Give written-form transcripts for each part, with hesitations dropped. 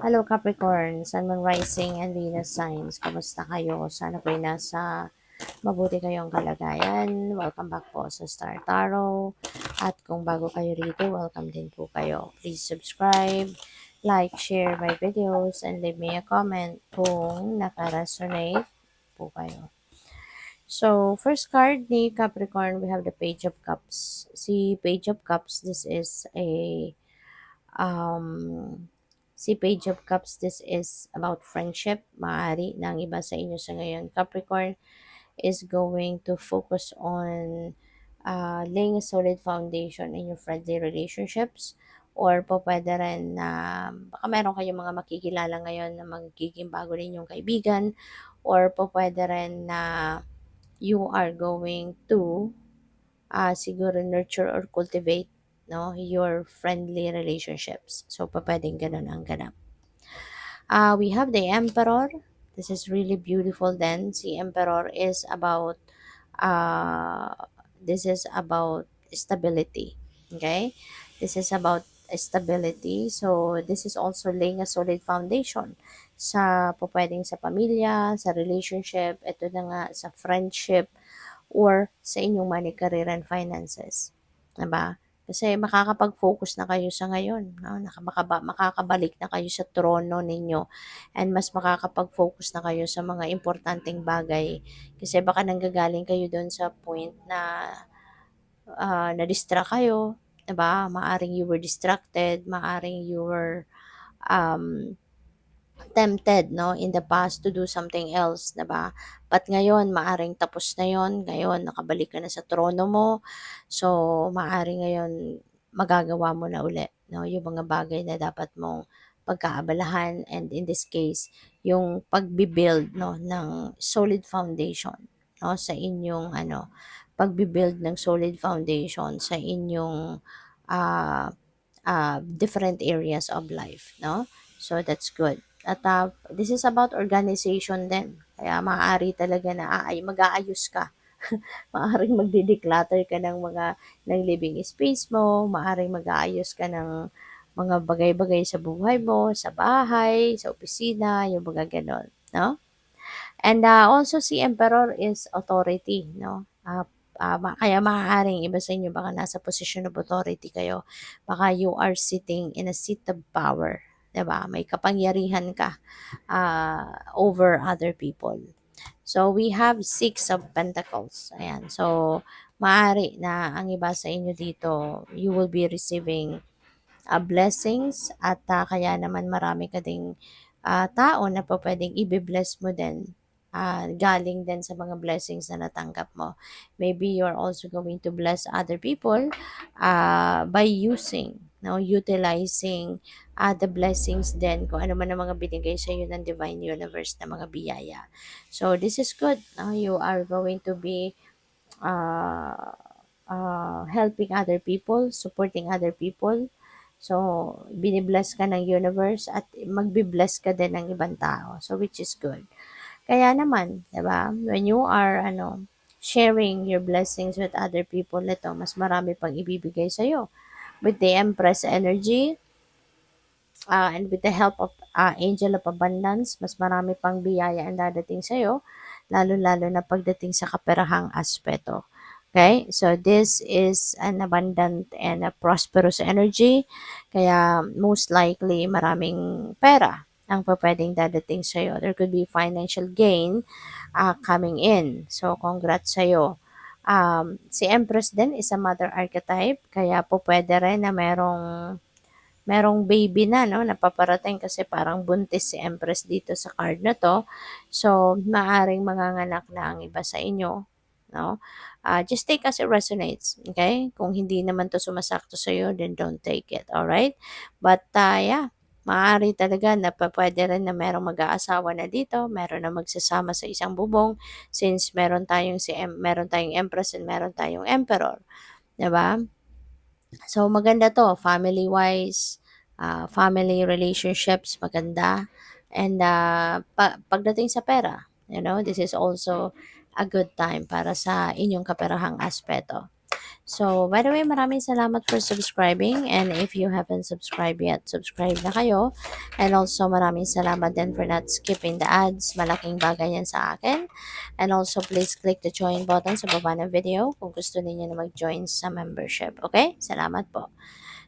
Hello Capricorn, Sun, Moon, Rising, and Venus signs. Kamusta kayo? Sana po'y nasa mabuti kayong kalagayan. Welcome back po sa Star Tarot. At kung bago kayo rito, welcome din po kayo. Please subscribe, like, share my videos, and leave me a comment kung naka-resonate po kayo. So, first card ni Capricorn, we have the Page of Cups. Si Page of Cups, this is a um, si Page of Cups, this is about friendship. Maaari ng iba sa inyo sa ngayon. Capricorn is going to focus on laying a solid foundation in your friendly relationships, or po pwede rin na baka meron kayong mga makikilala ngayon na magiging bago rin yung kaibigan, or po pwede rin na you are going to siguro nurture or cultivate your friendly relationships. So, pwedeng ganun ang ganap. We have the Emperor. This is really beautiful then. Si Emperor is about, uh, this is about stability. Okay? This is about stability. So, this is also laying a solid foundation sa pwedeng sa pamilya, sa relationship, ito na nga sa friendship, or sa inyong money, career, and finances. Diba? Kasi makakapag-focus na kayo sa ngayon. No? Makakabalik na kayo sa trono ninyo, and mas makakapag-focus na kayo sa mga importanteng bagay. Kasi baka nanggagaling kayo doon sa point na na-distract kayo. Diba? Maaring you were distracted, maaring you were um, tempted in the past to do something else, 'di ba? But ngayon maaring tapos na 'yon, ngayon nakabalik ka na sa trono mo. So, maaring ngayon magagawa mo na uli, yung mga bagay na dapat mong pagkaabalahan, and in this case, yung pagbi-build ng solid foundation sa inyong pagbi-build ng solid foundation sa inyong ah different areas of life, no? So, that's good. At this is about organization din. Kaya maaari talaga na mag-aayos ka. Maaring magde-declutter ka ng living space mo, maaring mag-aayos ka ng mga bagay-bagay sa buhay mo, sa bahay, sa opisina, yung mga ganon, no? And also si Emperor is authority, no? Kaya maaaring iba sa inyo baka nasa position of authority kayo. Baka you are sitting in a seat of power. 'Di ba? May kapangyarihan ka over other people. So, we have Six of Pentacles. Ayan. So, maaari na ang iba sa inyo dito, you will be receiving blessings, at kaya naman marami ka ding tao na po pwedeng i-bless mo din, galing din sa mga blessings na natanggap mo. Maybe you're also going to bless other people by utilizing the blessings din, kung ano man ang mga binigay sa iyo ng Divine Universe na mga biyaya. So, this is good. You are going to be uh, helping other people, supporting other people. So, binibless ka ng universe at magbibless ka din ng ibang tao. So, which is good. Kaya naman, 'di ba? When you are sharing your blessings with other people, ito mas marami pang ibibigay sa iyo. With the Empress energy, and with the help of Angel of Abundance, mas marami pang biyaya ang dadating sa iyo, lalo-lalo na pagdating sa kaperahang aspeto. Okay? So, this is an abundant and a prosperous energy. Kaya, most likely, maraming pera ang pwedeng dadating sa iyo. There could be financial gain coming in. So, congrats sa iyo. Si Empress din is a mother archetype. Kaya po pwede rin na merong baby na, no, napaparating, kasi parang buntis si Empress dito sa card na to. So, maaring manganganak na ang iba sa inyo, no? Just take as it resonates, okay? Kung hindi naman to sumasakto sa iyo, then don't take it, alright? But, yeah, maaari talaga na pwede rin na merong mag-aasawa na dito, meron na magsasama sa isang bubong, since meron tayong Empress and meron tayong Emperor, 'di ba? So, maganda to, family-wise, family relationships, maganda. And pagdating sa pera, this is also a good time para sa inyong kaperahang aspeto. So, by the way, maraming salamat for subscribing. And if you haven't subscribed yet, subscribe na kayo. And also, maraming salamat din for not skipping the ads. Malaking bagay yan sa akin. And also, please click the join button sa baba ng video kung gusto niyo na mag-join sa membership. Okay? Salamat po.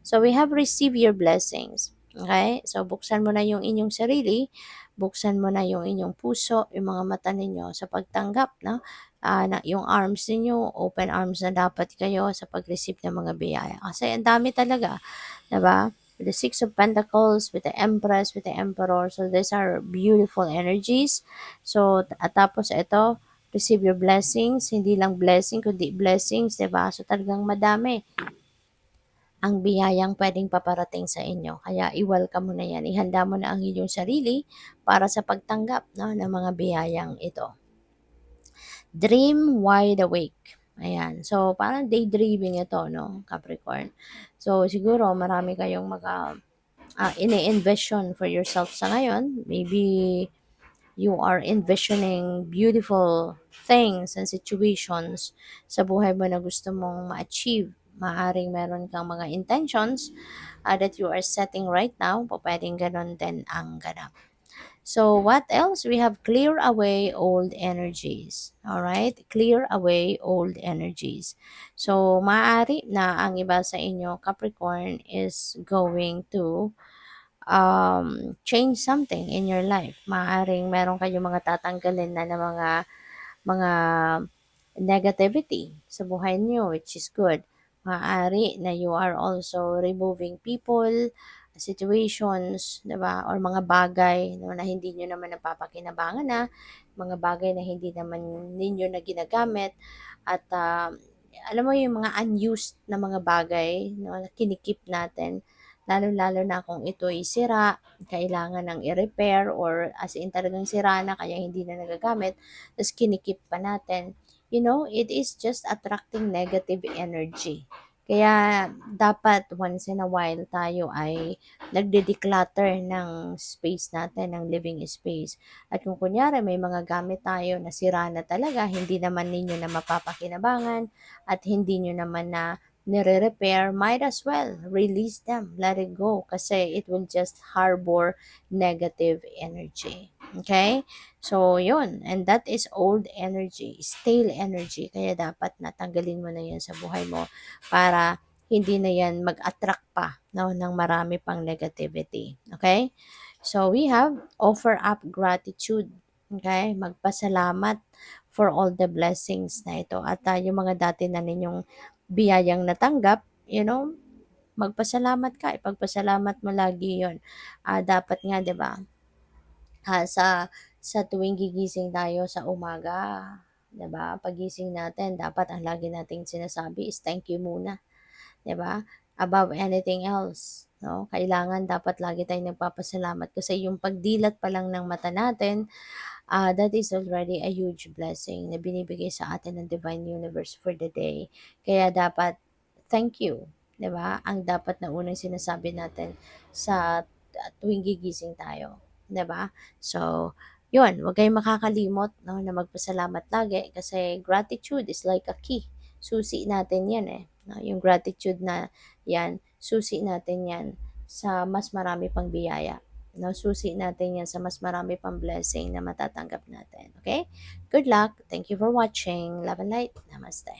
So, we have received your blessings. Okay? So, buksan mo na yung inyong sarili, buksan mo na yung inyong puso, yung mga mata ninyo sa pagtanggap, no? Na yung arms ninyo, open arms na dapat kayo sa pag-receive ng mga biyaya. Kasi ang dami talaga, 'di ba? With the Six of Pentacles, with the Empress, with the Emperor. So, these are beautiful energies. So, at tapos ito, receive your blessings. Hindi lang blessing, kundi blessings, 'di ba? So, talagang madami ang biyayang pwedeng paparating sa inyo. Kaya i-welcome mo na yan. Ihanda mo na ang inyong sarili para sa pagtanggap, no, ng mga biyayang ito. Dream wide awake. Ayan. So, parang daydreaming ito, no, Capricorn. So, siguro marami kayong ini-envision for yourself sa ngayon. Maybe you are envisioning beautiful things and situations sa buhay mo na gusto mong ma-achieve. Maaring meron kang mga intentions that you are setting right now, pwedeng ganon din ang ganap. So, what else? We have clear away old energies. All right? Clear away old energies. So, maaari na ang iba sa inyo, Capricorn, is going to change something in your life. Maaring meron kayong mga tatanggalin na mga negativity sa buhay niyo, which is good. Maaari na you are also removing people, situations, 'di ba? Or mga bagay no, na hindi niyo naman napapakinabangan na, mga bagay na hindi naman ninyo na ginagamit at alam mo yung mga unused na mga bagay no, na kinikip natin lalo-lalo na kung ito'y sira, kailangan ng i-repair or as in talagang sira na kaya hindi na nagagamit, tapos kinikip pa natin. You know, it is just attracting negative energy. Kaya dapat once in a while tayo ay nagde-declutter ng space natin, ng living space. At kung kunyari may mga gamit tayo na sira na talaga, hindi naman ninyo na mapapakinabangan at hindi nyo naman na nire-repair, might as well release them, let it go kasi it will just harbor negative energy. Okay? So, yun. And that is old energy, stale energy. Kaya dapat natanggalin mo na yan sa buhay mo para hindi na yan mag-attract pa no, ng marami pang negativity. Okay? So, we have offer up gratitude. Okay? Magpasalamat for all the blessings na ito. At yung mga dati na ninyong biyayang natanggap, you know, magpasalamat ka, ipagpasalamat mo lagi yon. Dapat nga, di ba, sa tuwing gigising tayo sa umaga, 'di ba? Pagising natin, dapat ang lagi nating sinasabi is thank you muna, 'di ba? Above anything else, no? Kailangan dapat lagi tayong nagpapasalamat kasi yung pagdilat pa lang ng mata natin, that is already a huge blessing na binibigay sa atin ng Divine Universe for the day. Kaya dapat thank you, 'di ba? Ang dapat na unang sinasabi natin sa tuwing gigising tayo, 'di ba? So, 'yun, huwag kayong makakalimot no, na magpasalamat lagi kasi gratitude is like a key. Susi natin 'yan eh. No? Yung gratitude na 'yan, susi natin 'yan sa mas marami pang biyaya. No, susi natin 'yan sa mas marami pang blessing na matatanggap natin. Okay? Good luck. Thank you for watching. Love and light. Namaste.